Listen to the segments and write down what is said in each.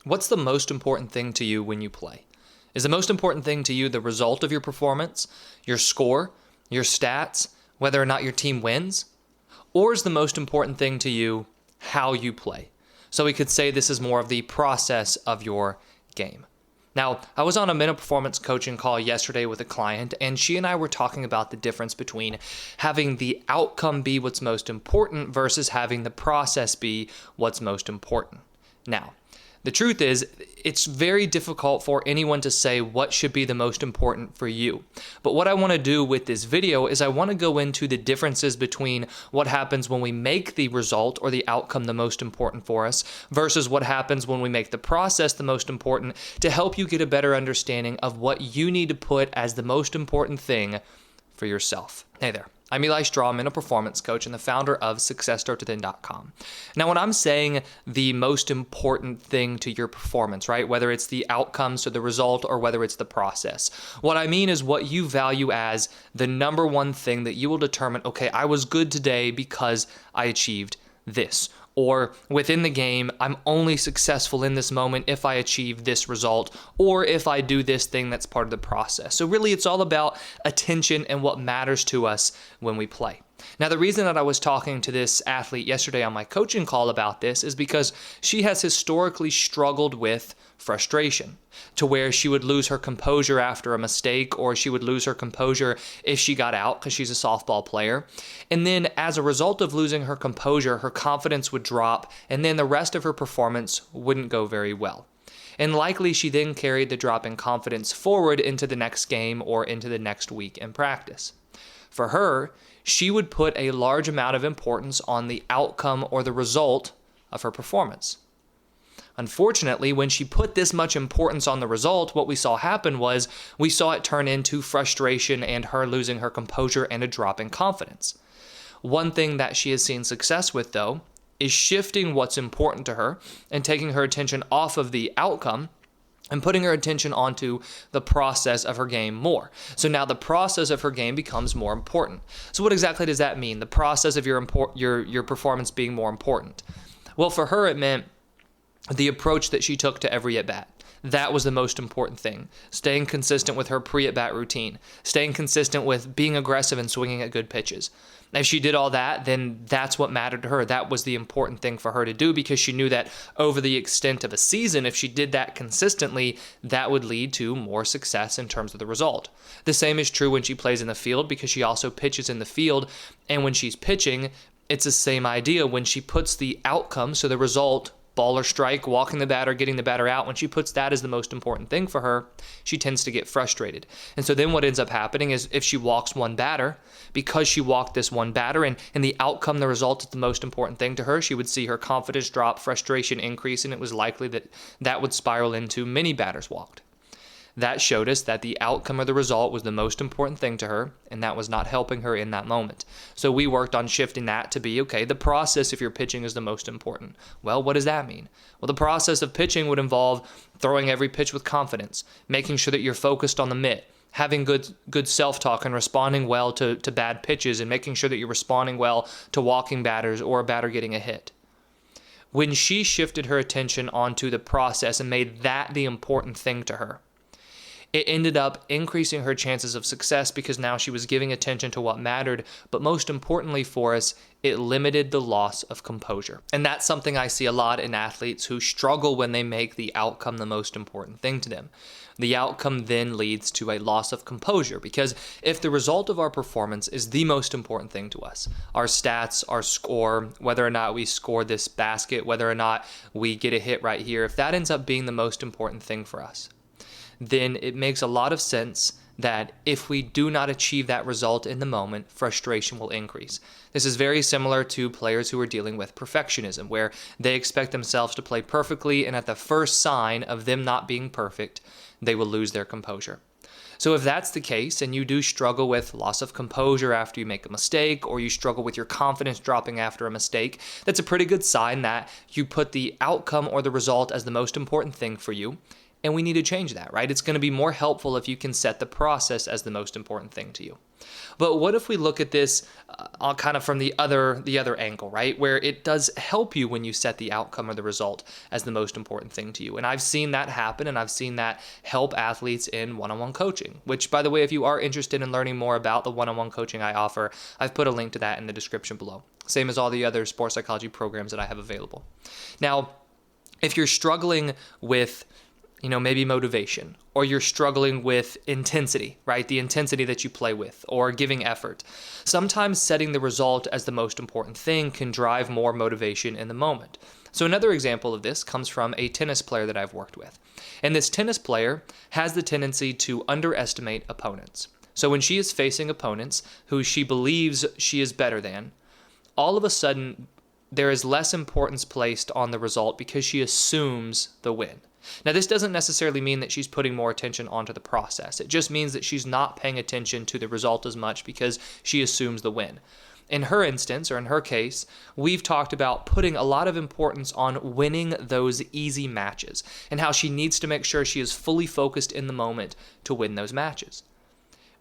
What's the most important thing to you when you play? Is the most important thing to you the result of your performance, your score, your stats, whether or not your team wins? Or is the most important thing to you how you play? So we could say this is more of the process of your game. Now, I was on a mental performance coaching call yesterday with a client, and she and I were talking about the difference between having the outcome be what's most important versus having the process be what's most important. Now, the truth is, it's very difficult for anyone to say what should be the most important for you. But what I want to do with this video is I want to go into the differences between what happens when we make the result or the outcome the most important for us versus what happens when we make the process the most important, to help you get a better understanding of what you need to put as the most important thing for yourself. Hey there. I'm Eli Straw, mental performance coach and the founder of SuccessStartsWithin.com. Now, when I'm saying the most important thing to your performance, right, whether it's the outcomes or the result or whether it's the process, what I mean is what you value as the number one thing that you will determine, okay, I was good today because I achieved this. Or within the game, I'm only successful in this moment if I achieve this result, or if I do this thing that's part of the process. So really, it's all about attention and what matters to us when we play. Now, the reason that I was talking to this athlete yesterday on my coaching call about this is because she has historically struggled with frustration, to where she would lose her composure after a mistake, or she would lose her composure if she got out because she's a softball player. And then as a result of losing her composure, her confidence would drop, and then the rest of her performance wouldn't go very well. And likely she then carried the drop in confidence forward into the next game or into the next week in practice. For her, she would put a large amount of importance on the outcome or the result of her performance. Unfortunately, when she put this much importance on the result, what we saw happen was we saw it turn into frustration and her losing her composure and a drop in confidence. One thing that she has seen success with, though, is shifting what's important to her and taking her attention off of the outcome and putting her attention onto the process of her game more. So now the process of her game becomes more important. So what exactly does that mean? The process of your performance being more important. Well, for her, it meant the approach that she took to every at-bat. That was the most important thing. Staying consistent with her pre-at-bat routine. Staying consistent with being aggressive and swinging at good pitches. If she did all that, then that's what mattered to her. That was the important thing for her to do, because she knew that over the extent of a season, if she did that consistently, that would lead to more success in terms of the result. The same is true when she plays in the field, because she also pitches in the field. And when she's pitching, it's the same idea. When she puts the outcome, so the result, ball or strike, walking the batter, getting the batter out, when she puts that as the most important thing for her, she tends to get frustrated. And so then what ends up happening is if she walks one batter, because she walked this one batter and the outcome, the result is the most important thing to her, she would see her confidence drop, frustration increase, and it was likely that that would spiral into many batters walked. That showed us that the outcome or the result was the most important thing to her, and that was not helping her in that moment. So we worked on shifting that to be, okay, the process if you're pitching is the most important. Well, what does that mean? Well, the process of pitching would involve throwing every pitch with confidence, making sure that you're focused on the mitt, having good self-talk and responding well to bad pitches, and making sure that you're responding well to walking batters or a batter getting a hit. When she shifted her attention onto the process and made that the important thing to her, it ended up increasing her chances of success, because now she was giving attention to what mattered, but most importantly for us, it limited the loss of composure. And that's something I see a lot in athletes who struggle when they make the outcome the most important thing to them. The outcome then leads to a loss of composure, because if the result of our performance is the most important thing to us, our stats, our score, whether or not we score this basket, whether or not we get a hit right here, if that ends up being the most important thing for us, then it makes a lot of sense that if we do not achieve that result in the moment, frustration will increase. This is very similar to players who are dealing with perfectionism, where they expect themselves to play perfectly, and at the first sign of them not being perfect, they will lose their composure. So if that's the case, and you do struggle with loss of composure after you make a mistake, or you struggle with your confidence dropping after a mistake, that's a pretty good sign that you put the outcome or the result as the most important thing for you, and we need to change that, right? It's going to be more helpful if you can set the process as the most important thing to you. But what if we look at this kind of from the other angle, right? Where it does help you when you set the outcome or the result as the most important thing to you. And I've seen that happen, and I've seen that help athletes in one-on-one coaching, which, by the way, if you are interested in learning more about the one-on-one coaching I offer, I've put a link to that in the description below. Same as all the other sports psychology programs that I have available. Now, if you're struggling with maybe motivation, or you're struggling with intensity, right? The intensity that you play with, or giving effort. Sometimes setting the result as the most important thing can drive more motivation in the moment. So another example of this comes from a tennis player that I've worked with. And this tennis player has the tendency to underestimate opponents. So when she is facing opponents who she believes she is better than, all of a sudden there is less importance placed on the result because she assumes the win. Now, this doesn't necessarily mean that she's putting more attention onto the process. It just means that she's not paying attention to the result as much because she assumes the win. In her instance, or in her case, we've talked about putting a lot of importance on winning those easy matches and how she needs to make sure she is fully focused in the moment to win those matches.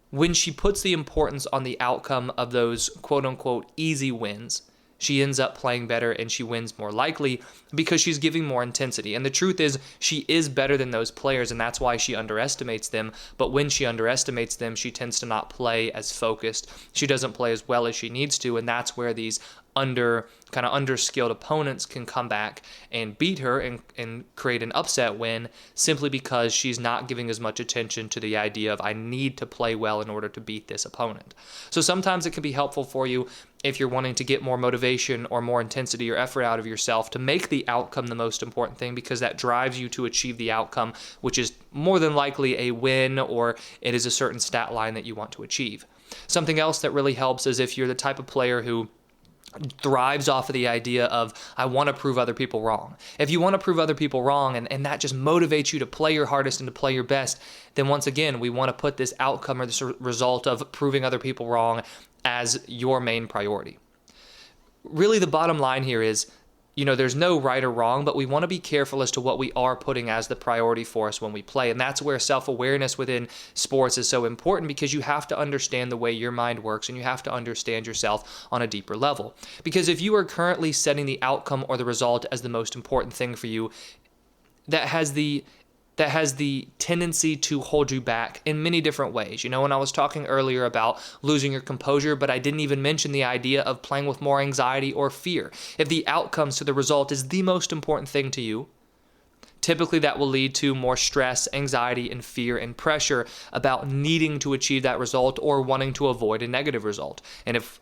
When she puts the importance on the outcome of those quote-unquote easy wins, she ends up playing better and she wins more likely because she's giving more intensity. And the truth is, she is better than those players, and that's why she underestimates them. But when she underestimates them, she tends to not play as focused. She doesn't play as well as she needs to, and that's where these underskilled opponents can come back and beat her and create an upset win simply because she's not giving as much attention to the idea of I need to play well in order to beat this opponent. So sometimes it can be helpful for you if you're wanting to get more motivation or more intensity or effort out of yourself to make the outcome the most important thing, because that drives you to achieve the outcome, which is more than likely a win, or it is a certain stat line that you want to achieve. Something else that really helps is if you're the type of player who thrives off of the idea of I want to prove other people wrong. If you want to prove other people wrong and that just motivates you to play your hardest and to play your best, then once again, we want to put this outcome or this result of proving other people wrong as your main priority. Really, the bottom line here is, there's no right or wrong, but we want to be careful as to what we are putting as the priority for us when we play. And that's where self-awareness within sports is so important, because you have to understand the way your mind works and you have to understand yourself on a deeper level. Because if you are currently setting the outcome or the result as the most important thing for you, that has the tendency to hold you back in many different ways. When I was talking earlier about losing your composure, but I didn't even mention the idea of playing with more anxiety or fear. If the outcomes to the result is the most important thing to you, typically that will lead to more stress, anxiety, and fear and pressure about needing to achieve that result or wanting to avoid a negative result. And if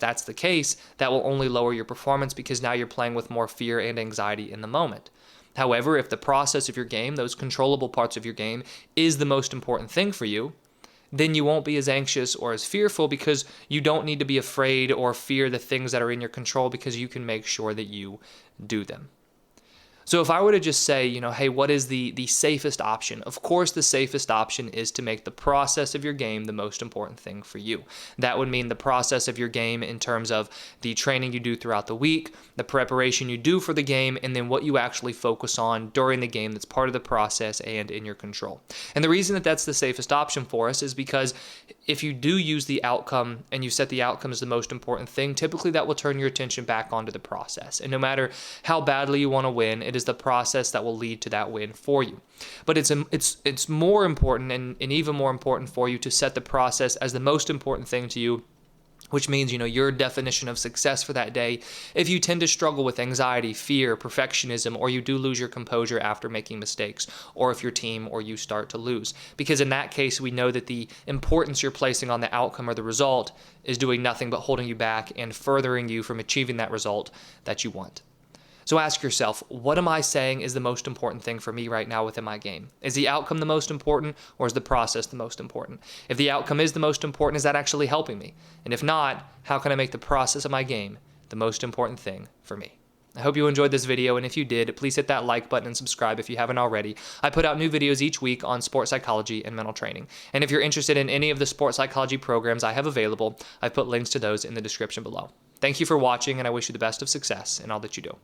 that's the case, that will only lower your performance because now you're playing with more fear and anxiety in the moment. However, if the process of your game, those controllable parts of your game, is the most important thing for you, then you won't be as anxious or as fearful, because you don't need to be afraid or fear the things that are in your control, because you can make sure that you do them. So if I were to just say, hey, what is the safest option? Of course, the safest option is to make the process of your game the most important thing for you. That would mean the process of your game in terms of the training you do throughout the week, the preparation you do for the game, and then what you actually focus on during the game that's part of the process and in your control. And the reason that that's the safest option for us is because if you do use the outcome and you set the outcome as the most important thing, typically that will turn your attention back onto the process. And no matter how badly you want to win, it is the process that will lead to that win for you. But it's more important and even more important for you to set the process as the most important thing to you, which means, your definition of success for that day. If you tend to struggle with anxiety, fear, perfectionism, or you do lose your composure after making mistakes, or if your team or you start to lose. Because in that case, we know that the importance you're placing on the outcome or the result is doing nothing but holding you back and furthering you from achieving that result that you want. So ask yourself, what am I saying is the most important thing for me right now within my game? Is the outcome the most important, or is the process the most important? If the outcome is the most important, is that actually helping me? And if not, how can I make the process of my game the most important thing for me? I hope you enjoyed this video, and if you did, please hit that like button and subscribe if you haven't already. I put out new videos each week on sports psychology and mental training. And if you're interested in any of the sports psychology programs I have available, I've put links to those in the description below. Thank you for watching, and I wish you the best of success in all that you do.